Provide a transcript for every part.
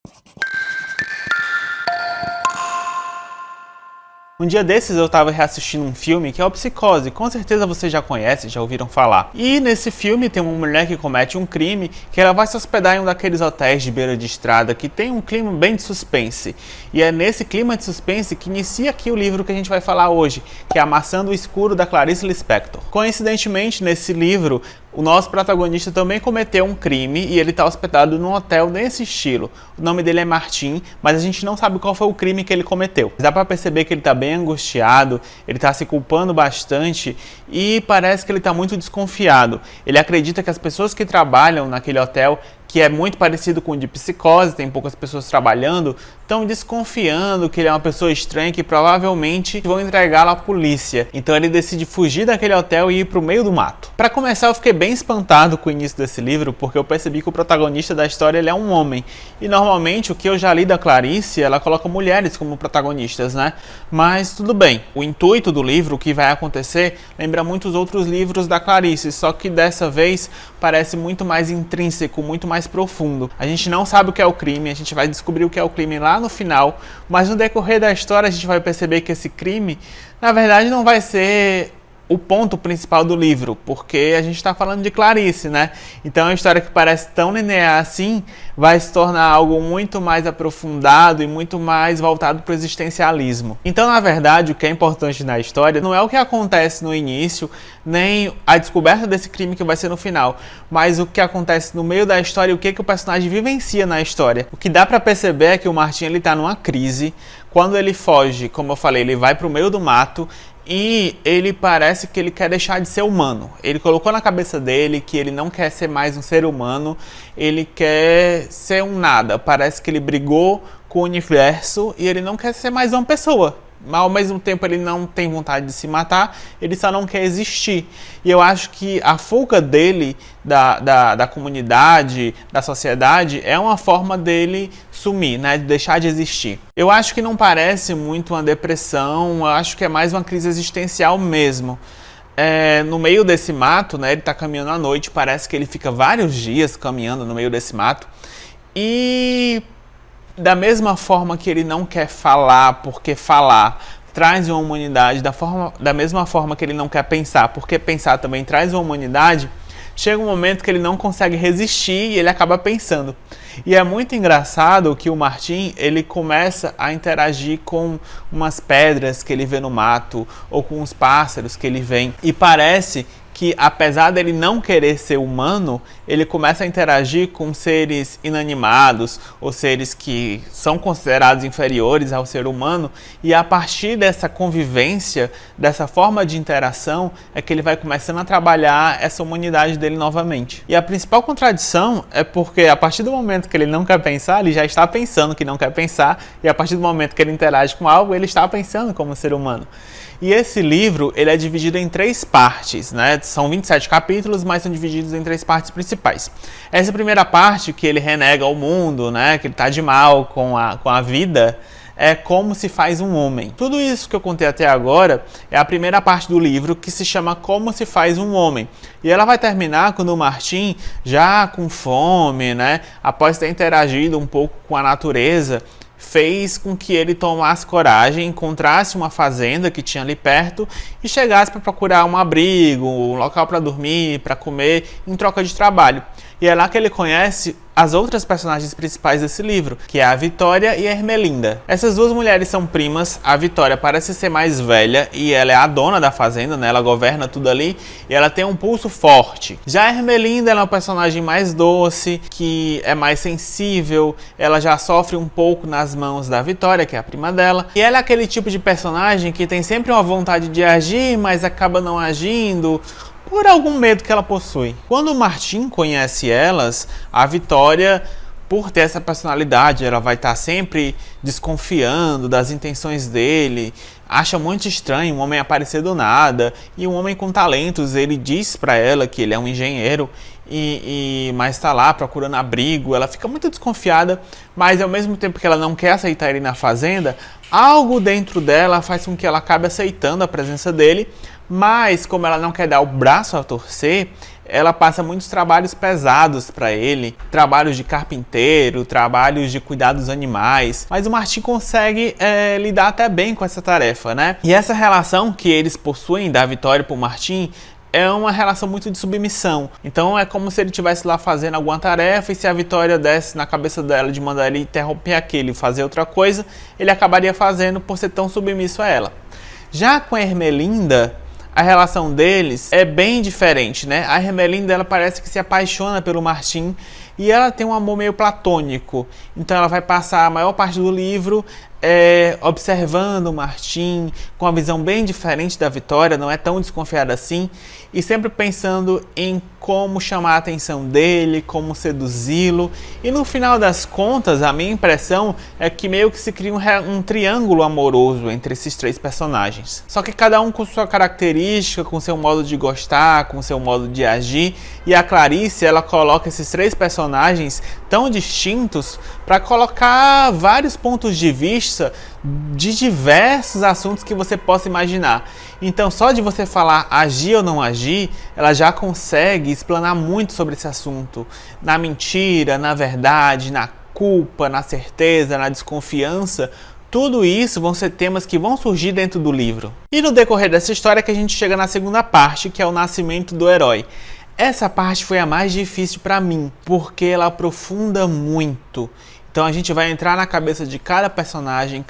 Um dia desses eu estava reassistindo um filme que é o Psicose, com certeza vocês já conhecem, já ouviram falar. E nesse filme tem uma mulher que comete um crime, que ela vai se hospedar em um daqueles hotéis de beira de estrada que tem um clima bem de suspense. E é nesse clima de suspense que inicia aqui o livro que a gente vai falar hoje, que é A Maçã do Escuro, da Clarice Lispector. Coincidentemente, nesse livro, o nosso protagonista também cometeu um crime e ele está hospedado num hotel nesse estilo. O nome dele é Martin, mas a gente não sabe qual foi o crime que ele cometeu. Dá para perceber que ele está bem angustiado, ele está se culpando bastante e parece que ele está muito desconfiado. Ele acredita que as pessoas que trabalham naquele hotel, que é muito parecido com o de Psicose, tem poucas pessoas trabalhando, estão desconfiando que ele é uma pessoa estranha que provavelmente vão entregá-lo à polícia. Então ele decide fugir daquele hotel e ir para o meio do mato. Para começar, eu fiquei bem espantado com o início desse livro, porque eu percebi que o protagonista da história ele é um homem. E normalmente o que eu já li da Clarice, ela coloca mulheres como protagonistas, né? Mas tudo bem. O intuito do livro, o que vai acontecer, lembra muitos outros livros da Clarice, só que dessa vez parece muito mais intrínseco, muito mais profundo. A gente não sabe o que é o crime, a gente vai descobrir o que é o crime lá no final, mas no decorrer da história a gente vai perceber que esse crime, na verdade, não vai ser o ponto principal do livro, porque a gente está falando de Clarice, né? Então a história que parece tão linear assim vai se tornar algo muito mais aprofundado e muito mais voltado para o existencialismo. Então, na verdade, o que é importante na história não é o que acontece no início, nem a descoberta desse crime que vai ser no final, mas o que acontece no meio da história e o que o personagem vivencia na história. O que dá para perceber é que o Martin ele está numa crise. Quando ele foge, como eu falei, ele vai para o meio do mato e ele parece que ele quer deixar de ser humano. Ele colocou na cabeça dele que ele não quer ser mais um ser humano, ele quer ser um nada. Parece que ele brigou com o universo e ele não quer ser mais uma pessoa. Mas ao mesmo tempo ele não tem vontade de se matar, ele só não quer existir. E eu acho que a fuga dele da comunidade, da sociedade, é uma forma dele sumir, né? De deixar de existir. Eu acho que não parece muito uma depressão, eu acho que é mais uma crise existencial mesmo. No meio desse mato, né? Ele está caminhando à noite, parece que ele fica vários dias caminhando no meio desse mato. E da mesma forma que ele não quer falar, porque falar traz uma humanidade, da mesma forma que ele não quer pensar, porque pensar também traz uma humanidade, chega um momento que ele não consegue resistir e ele acaba pensando. E é muito engraçado que o Martin, ele começa a interagir com umas pedras que ele vê no mato, ou com os pássaros que ele vê, e parece que apesar dele não querer ser humano, ele começa a interagir com seres inanimados, ou seres que são considerados inferiores ao ser humano, e a partir dessa convivência, dessa forma de interação, é que ele vai começando a trabalhar essa humanidade dele novamente. E a principal contradição é porque a partir do momento que ele não quer pensar, ele já está pensando que não quer pensar, e a partir do momento que ele interage com algo, ele está pensando como ser humano. E esse livro, ele é dividido em 3 partes, né? São 27 capítulos, mas são divididos em 3 partes principais. Essa primeira parte, que ele renega o mundo, né? Que ele está de mal com a vida, é como se faz um homem. Tudo isso que eu contei até agora é a primeira parte do livro, que se chama Como se faz um homem. E ela vai terminar quando o Martin, já com fome, né? Após ter interagido um pouco com a natureza, fez com que ele tomasse coragem, encontrasse uma fazenda que tinha ali perto e chegasse para procurar um abrigo, um local para dormir, para comer, em troca de trabalho. E é lá que ele conhece as outras personagens principais desse livro, que é a Vitória e a Ermelinda. Essas duas mulheres são primas. A Vitória parece ser mais velha e ela é a dona da fazenda, né? Ela governa tudo ali e ela tem um pulso forte. Já a Ermelinda ela é uma personagem mais doce, que é mais sensível, ela já sofre um pouco nas mãos da Vitória, que é a prima dela. E ela é aquele tipo de personagem que tem sempre uma vontade de agir, mas acaba não agindo por algum medo que ela possui. Quando o Martin conhece elas, a Vitória, por ter essa personalidade, ela vai estar sempre desconfiando das intenções dele, acha muito estranho um homem aparecer do nada, e um homem com talentos, ele diz para ela que ele é um engenheiro, mas está lá procurando abrigo. Ela fica muito desconfiada, mas ao mesmo tempo que ela não quer aceitar ele na fazenda, algo dentro dela faz com que ela acabe aceitando a presença dele, mas como ela não quer dar o braço a torcer, ela passa muitos trabalhos pesados para ele, trabalhos de carpinteiro, trabalhos de cuidar dos animais, mas o Martin consegue lidar até bem com essa tarefa, né? E essa relação que eles possuem da Vitória pro Martin é uma relação muito de submissão. Então é como se ele estivesse lá fazendo alguma tarefa e se a Vitória desse na cabeça dela de mandar ele interromper aquilo e fazer outra coisa, ele acabaria fazendo por ser tão submisso a ela. Já com a Ermelinda, a relação deles é bem diferente, né? A Ermelinda, ela parece que se apaixona pelo Martin e ela tem um amor meio platônico. Então ela vai passar a maior parte do livro observando o Martin com uma visão bem diferente da Vitória, não é tão desconfiada assim, e sempre pensando em como chamar a atenção dele, como seduzi-lo. E no final das contas, a minha impressão é que meio que se cria um triângulo amoroso entre esses três personagens. Só que cada um com sua característica, com seu modo de gostar, com seu modo de agir. E a Clarice, ela coloca esses três personagens tão distintos para colocar vários pontos de vista de diversos assuntos que você possa imaginar. Então, só de você falar agir ou não agir, ela já consegue explanar muito sobre esse assunto. Na mentira, na verdade, na culpa, na certeza, na desconfiança. Tudo isso vão ser temas que vão surgir dentro do livro. E no decorrer dessa história que a gente chega na segunda parte, que é o nascimento do herói. Essa parte foi a mais difícil para mim, porque ela aprofunda muito. Então a gente vai entrar na cabeça de cada personagem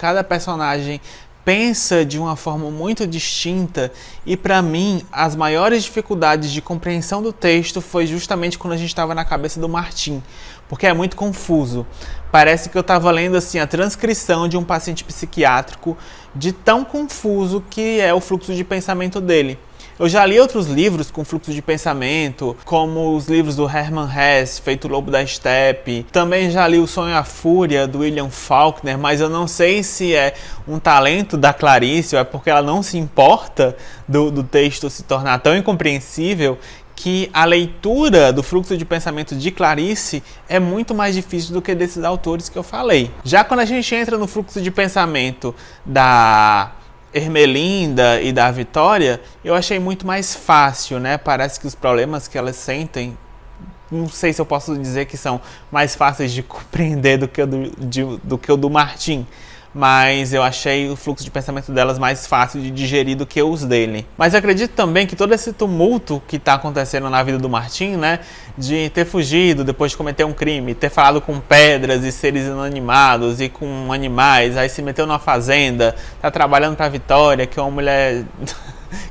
pensa de uma forma muito distinta, e para mim as maiores dificuldades de compreensão do texto foi justamente quando a gente estava na cabeça do Martin, porque é muito confuso. Parece que eu estava lendo assim a transcrição de um paciente psiquiátrico, de tão confuso que é o fluxo de pensamento dele. Eu já li outros livros com fluxo de pensamento, como os livros do Hermann Hesse, feito O Lobo da Estepe. Também já li O Sonho e a Fúria, do William Faulkner, mas eu não sei se é um talento da Clarice ou é porque ela não se importa do texto se tornar tão incompreensível, que a leitura do fluxo de pensamento de Clarice é muito mais difícil do que desses autores que eu falei. Já quando a gente entra no fluxo de pensamento da Ermelinda e da Vitória, eu achei muito mais fácil, né? Parece que os problemas que elas sentem, não sei se eu posso dizer que são mais fáceis de compreender do que o do Martin, mas eu achei o fluxo de pensamento delas mais fácil de digerir do que os dele. Mas eu acredito também que todo esse tumulto que está acontecendo na vida do Martin, né, de ter fugido depois de cometer um crime, ter falado com pedras e seres inanimados e com animais, aí se meteu numa fazenda, tá trabalhando para a Vitória, que é uma mulher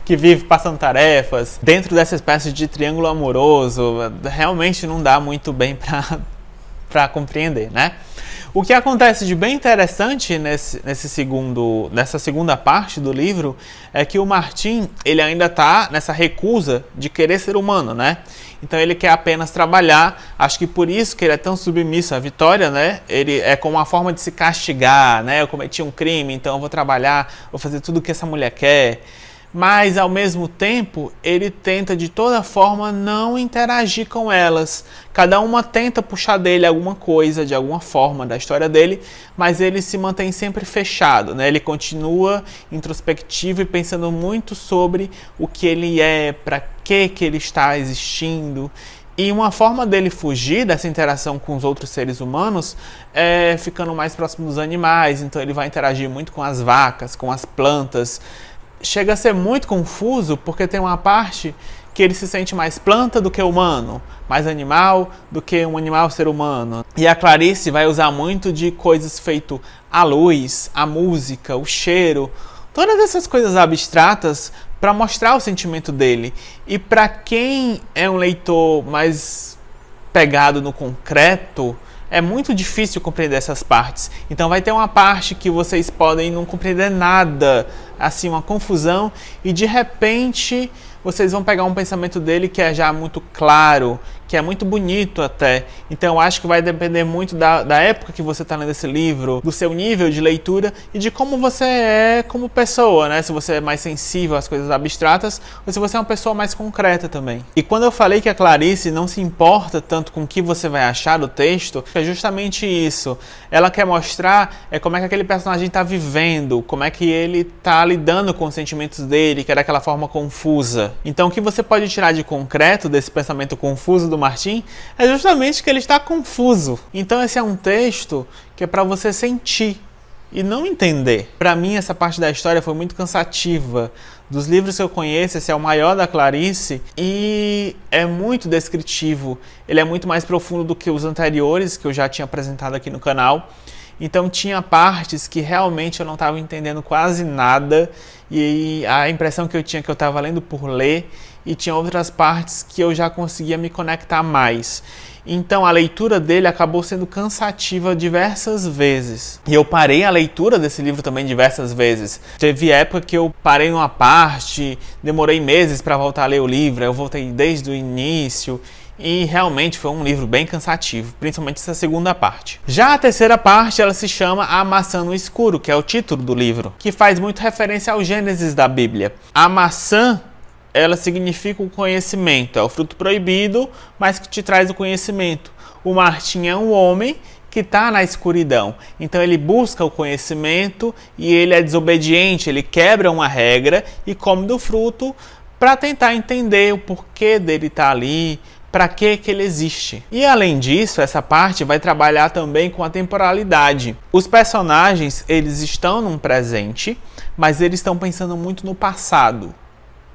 que vive passando tarefas, dentro dessa espécie de triângulo amoroso, realmente não dá muito bem para compreender, né? O que acontece de bem interessante nessa segunda parte do livro é que o Martin, ele ainda está nessa recusa de querer ser humano, né? Então ele quer apenas trabalhar. Acho que por isso que ele é tão submisso à Vitória, né? Ele é como uma forma de se castigar, né? Eu cometi um crime, então eu vou trabalhar, vou fazer tudo o que essa mulher quer. Mas, ao mesmo tempo, ele tenta de toda forma não interagir com elas. Cada uma tenta puxar dele alguma coisa, de alguma forma, da história dele, mas ele se mantém sempre fechado, né? Ele continua introspectivo e pensando muito sobre o que ele é, para que ele está existindo. E uma forma dele fugir dessa interação com os outros seres humanos é ficando mais próximo dos animais. Então ele vai interagir muito com as vacas, com as plantas. Chega a ser muito confuso, porque tem uma parte que ele se sente mais planta do que humano, mais animal do que um animal ser humano. E a Clarice vai usar muito de coisas feito a luz, a música, o cheiro, todas essas coisas abstratas para mostrar o sentimento dele. E para quem é um leitor mais pegado no concreto, é muito difícil compreender essas partes. Então vai ter uma parte que vocês podem não compreender nada, assim, uma confusão, e de repente vocês vão pegar um pensamento dele que é já muito claro, que é muito bonito até. Então eu acho que vai depender muito da época que você está lendo esse livro, do seu nível de leitura e de como você é como pessoa, né? Se você é mais sensível às coisas abstratas ou se você é uma pessoa mais concreta também. E quando eu falei que a Clarice não se importa tanto com o que você vai achar do texto, é justamente isso. Ela quer mostrar como é que aquele personagem está vivendo, como é que ele está lidando com os sentimentos dele, que é daquela forma confusa. Então o que você pode tirar de concreto desse pensamento confuso do Martin é justamente que ele está confuso. Então esse é um texto que é para você sentir e não entender. Para mim essa parte da história foi muito cansativa. Dos livros que eu conheço, esse é o maior da Clarice e é muito descritivo. Ele é muito mais profundo do que os anteriores que eu já tinha apresentado aqui no canal. Então tinha partes que realmente eu não estava entendendo quase nada e a impressão que eu tinha que eu estava lendo por ler, e tinha outras partes que eu já conseguia me conectar mais. Então a leitura dele acabou sendo cansativa diversas vezes. E eu parei a leitura desse livro também diversas vezes. Teve época que eu parei numa parte, demorei meses para voltar a ler o livro, eu voltei desde o início. E realmente foi um livro bem cansativo, principalmente essa segunda parte. Já a terceira parte, ela se chama A Maçã no Escuro, que é o título do livro, que faz muito referência ao Gênesis da Bíblia. A maçã, ela significa o conhecimento, é o fruto proibido, mas que te traz o conhecimento. O Martin é um homem que está na escuridão, então ele busca o conhecimento e ele é desobediente, ele quebra uma regra e come do fruto para tentar entender o porquê dele estar ali, para que ele existe. E além disso, essa parte vai trabalhar também com a temporalidade. Os personagens, eles estão num presente, mas eles estão pensando muito no passado.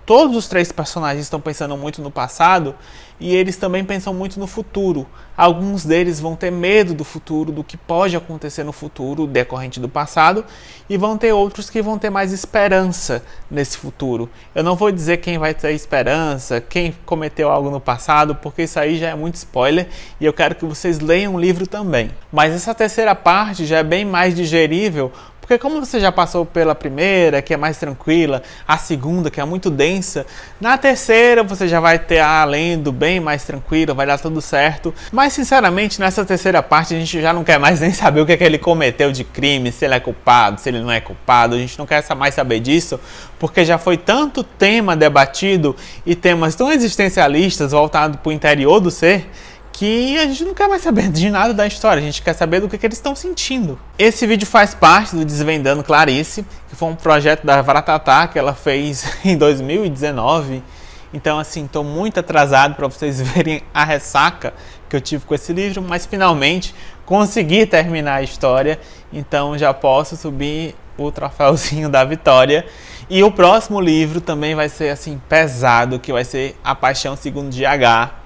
Todos os três personagens estão pensando muito no passado e eles também pensam muito no futuro. Alguns deles vão ter medo do futuro, do que pode acontecer no futuro decorrente do passado, e vão ter outros que vão ter mais esperança nesse futuro. Eu não vou dizer quem vai ter esperança, quem cometeu algo no passado, porque isso aí já é muito spoiler e eu quero que vocês leiam o livro também. Mas essa terceira parte já é bem mais digerível, porque como você já passou pela primeira, que é mais tranquila, a segunda, que é muito densa, na terceira você já vai ter lendo bem mais tranquilo, vai dar tudo certo. Mas sinceramente, nessa terceira parte a gente já não quer mais nem saber o que é que ele cometeu de crime, se ele é culpado, se ele não é culpado. A gente não quer mais saber disso, porque já foi tanto tema debatido e temas tão existencialistas voltados para o interior do ser, que a gente não quer mais saber de nada da história, a gente quer saber do que eles estão sentindo. Esse vídeo faz parte do Desvendando Clarice, que foi um projeto da Varatatá que ela fez em 2019. Então assim, estou muito atrasado para vocês verem a ressaca que eu tive com esse livro, mas finalmente consegui terminar a história, então já posso subir o troféuzinho da vitória. E o próximo livro também vai ser assim pesado, que vai ser A Paixão Segundo GH,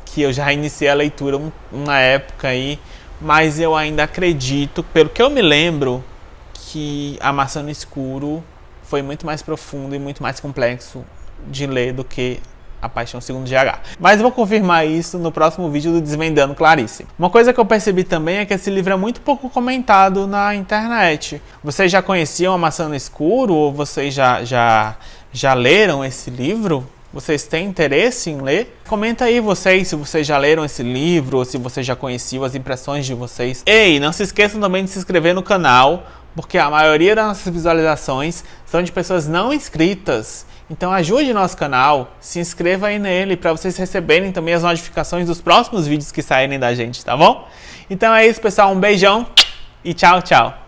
que eu já iniciei a leitura na época aí, mas eu ainda acredito, pelo que eu me lembro, que A Maçã no Escuro foi muito mais profundo e muito mais complexo de ler do que A Paixão Segundo GH. Mas eu vou confirmar isso no próximo vídeo do Desvendando Clarice. Uma coisa que eu percebi também é que esse livro é muito pouco comentado na internet. Vocês já conheciam A Maçã no Escuro? Ou vocês já leram esse livro? Vocês têm interesse em ler? Comenta aí vocês se vocês já leram esse livro ou se vocês já conheciam, as impressões de vocês. Ei, não se esqueçam também de se inscrever no canal, porque a maioria das nossas visualizações são de pessoas não inscritas. Então ajude nosso canal, se inscreva aí nele para vocês receberem também as notificações dos próximos vídeos que saírem da gente, tá bom? Então é isso, pessoal, um beijão e tchau, tchau!